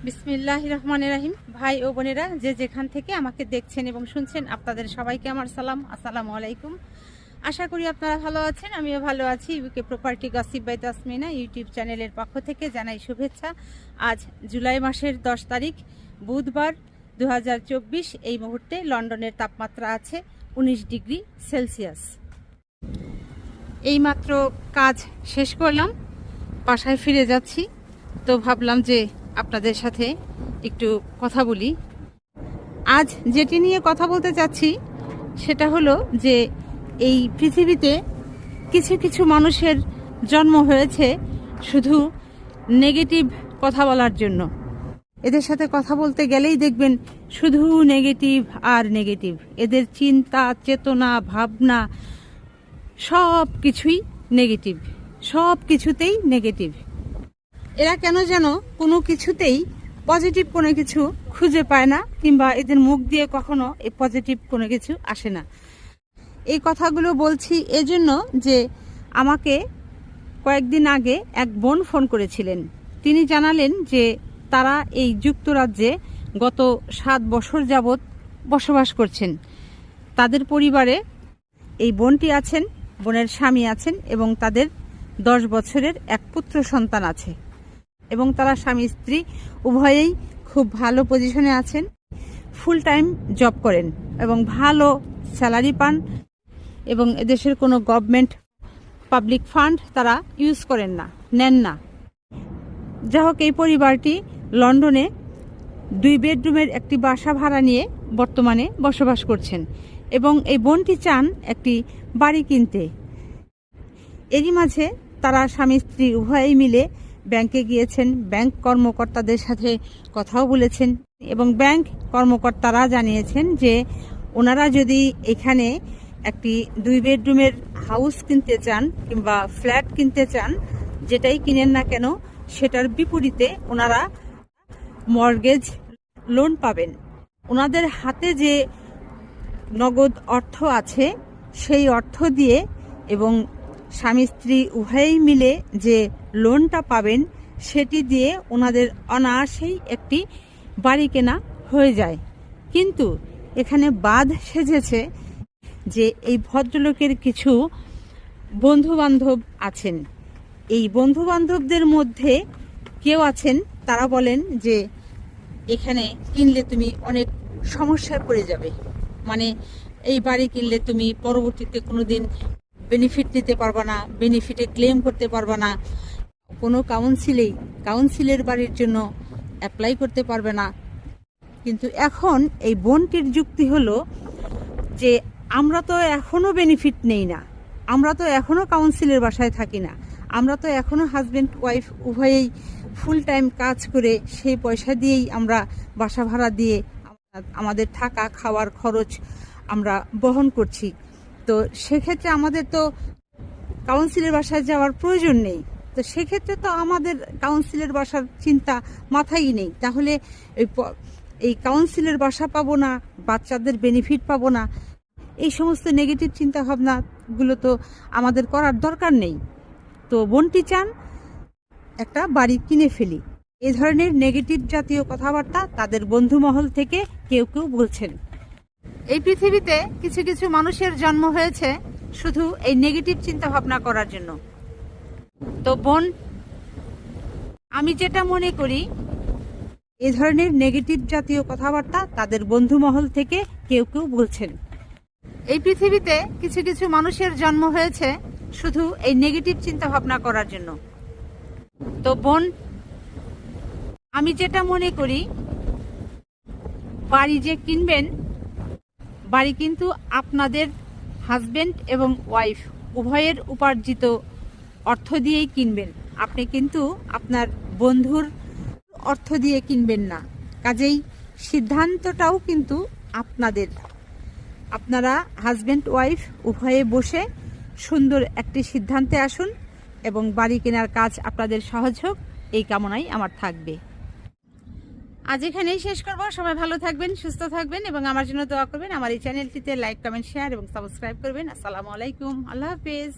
বিসমিল্লাহির রহমানির রহিম। ভাই ও বোনেরা যে যেখান থেকে আমাকে দেখছেন এবং শুনছেন, আপনাদের সবাইকে আমার সালাম, আসসালামু আলাইকুম। আশা করি আপনারা ভালো আছেন, আমিও ভালো আছি। UK property gossip by Tasmina YouTube চ্যানেলের পক্ষ থেকে জানাই শুভেচ্ছা। আজ জুলাই মাসের 10 তারিখ বুধবার 2024। এই মুহূর্তে লন্ডনের তাপমাত্রা আছে 19 ডিগ্রি সেলসিয়াস। এইমাত্র কাজ শেষ করলাম, বাসায় ফিরে যাচ্ছি। তো ভাবলাম যে আপনাদের সাথে একটু কথা বলি। আজ যেটি নিয়ে কথা বলতে চাচ্ছি সেটা হলো যে এই পৃথিবীতে কিছু কিছু মানুষের জন্ম হয়েছে শুধু নেগেটিভ কথা বলার জন্য। এদের সাথে কথা বলতে গেলেই দেখবেন শুধু নেগেটিভ আর নেগেটিভ। এদের চিন্তা চেতনা ভাবনা সব কিছুই নেগেটিভ, সব কিছুতেই নেগেটিভ। এরা কেন যেন কোনো কিছুতেই পজিটিভ কোনো কিছু খুঁজে পায় না, কিংবা এদের মুখ দিয়ে কখনো এই পজিটিভ কোনো কিছু আসে না। এই কথাগুলো বলছি এজন্য যে আমাকে কয়েকদিন আগে এক বোন ফোন করেছিলেন। তিনি জানালেন যে তারা এই যুক্তরাজ্যে গত 7 বছর যাবৎ বসবাস করছেন। তাদের পরিবারে এই বোনটি আছেন, বোনের স্বামী আছেন এবং তাদের 10 বছরের এক পুত্র সন্তান আছে। এবং তারা স্বামী স্ত্রী উভয়েই খুব ভালো পজিশনে আছেন, ফুল টাইম জব করেন এবং ভালো স্যালারি পান, এবং এদেশের কোনো গভর্নমেন্ট পাবলিক ফান্ড তারা ইউজ করেন না, নেন না। যাই হোক, এই পরিবারটি লন্ডনে 2 বেডরুমের একটি বাসা ভাড়া নিয়ে বর্তমানে বসবাস করছেন এবং এই বোনটি চান একটি বাড়ি কিনতে। এরই মাঝে তারা স্বামী স্ত্রী উভয়েই মিলে ব্যাংকে গিয়েছেন, ব্যাংক কর্মকর্তাদের সাথে কথাও বলেছেন এবং ব্যাংক কর্মকর্তারা জানিয়েছেন যে ওনারা যদি এখানে একটি 2 বেডরুমের হাউস কিনতে চান কিংবা ফ্ল্যাট কিনতে চান, যেটাই কিনেন না কেন সেটার বিপরীতে ওনারা মর্গেজ লোন পাবেন। ওনাদের হাতে যে নগদ অর্থ আছে সেই অর্থ দিয়ে এবং স্বামী স্ত্রী উভয়েই মিলে যে লোনটা পাবেন সেটি দিয়ে ওনাদের অনায়াসেই একটি বাড়ি কেনা হয়ে যায়। কিন্তু এখানে বাদ সেজেছে যে এই ভদ্রলোকের কিছু বন্ধু বান্ধব আছেন। এই বন্ধু বান্ধবদের মধ্যে কেউ আছেন, তারা বলেন যে এখানে কিনলে তুমি অনেক সমস্যায় পড়ে যাবে, মানে এই বাড়ি কিনলে তুমি পরবর্তীতে কোনোদিন বেনিফিট নিতে পারবা না, বেনিফিটে ক্লেম করতে পারবা না, কোনো কাউন্সিলের বাড়ির জন্য অ্যাপ্লাই করতে পারবে না। কিন্তু এখন এই বোনটির যুক্তি হলো যে আমরা তো এখনো বেনিফিট নেই না, আমরা তো এখনো কাউন্সিলের বাসায় থাকি না, আমরা তো এখনো হাজব্যান্ড ওয়াইফ উভয়েই ফুল টাইম কাজ করে সেই পয়সা দিয়েই আমরা বাসা ভাড়া দিয়ে আমাদের থাকা খাওয়ার খরচ আমরা বহন করছি। তো সেক্ষেত্রে আমাদের তো কাউন্সিলের বাসায় যাওয়ার প্রয়োজন নেই। তো সেক্ষেত্রে তো আমাদের কাউন্সিলের বাসার চিন্তা মাথায় নেই। তাহলে এই কাউন্সিলের বাসা পাবো না, বাচ্চাদের বেনিফিট পাবো না, এই সমস্ত নেগেটিভ চিন্তা ভাবনাগুলো তো আমাদের করার দরকার নেই। তো বোনটি চান একটা বাড়ি কিনে ফেলি। এ ধরনের নেগেটিভ জাতীয় কথাবার্তা তাদের বন্ধুমহল থেকে কেউ কেউ বলছেন। এই পৃথিবীতে কিছু কিছু মানুষের জন্ম হয়েছে শুধু এই নেগেটিভ চিন্তা ভাবনা করার জন্য। তো বোন, আমি যেটা মনে করি, এ ধরনের নেগেটিভ জাতীয় কথাবার্তা তাদের বন্ধুমহল থেকে কেউ কেউ বলছেন। এই পৃথিবীতে কিছু কিছু মানুষের জন্ম হয়েছে শুধু এই নেগেটিভ চিন্তা ভাবনা করার জন্য। তো বোন, আমি যেটা মনে করি, বাড়ি যে কিনবেন, বাড়ি কিন্তু আপনাদের হাজবেন্ড এবং ওয়াইফ উভয়ের উপার্জিত অর্থ দিয়েই কিনবেন। আপনি কিন্তু আপনার বন্ধুর অর্থ দিয়ে কিনবেন না। কাজেই সিদ্ধান্তটাও কিন্তু আপনাদের। আপনারা হাজবেন্ড ওয়াইফ উভয়ে বসে সুন্দর একটি সিদ্ধান্তে আসুন এবং বাড়ি কেনার কাজ আপনাদের সহজ হোক, এই কামনাই আমার থাকবে। আজ এখানেই শেষ করব। সবাই ভালো থাকবেন, সুস্থ থাকবেন এবং আমার জন্য দোয়া করবেন। আমার এই চ্যানেলটিতে লাইক, কমেন্ট, শেয়ার এবং সাবস্ক্রাইব করবেন। আসসালামু আলাইকুম, আল্লাহ হাফেজ।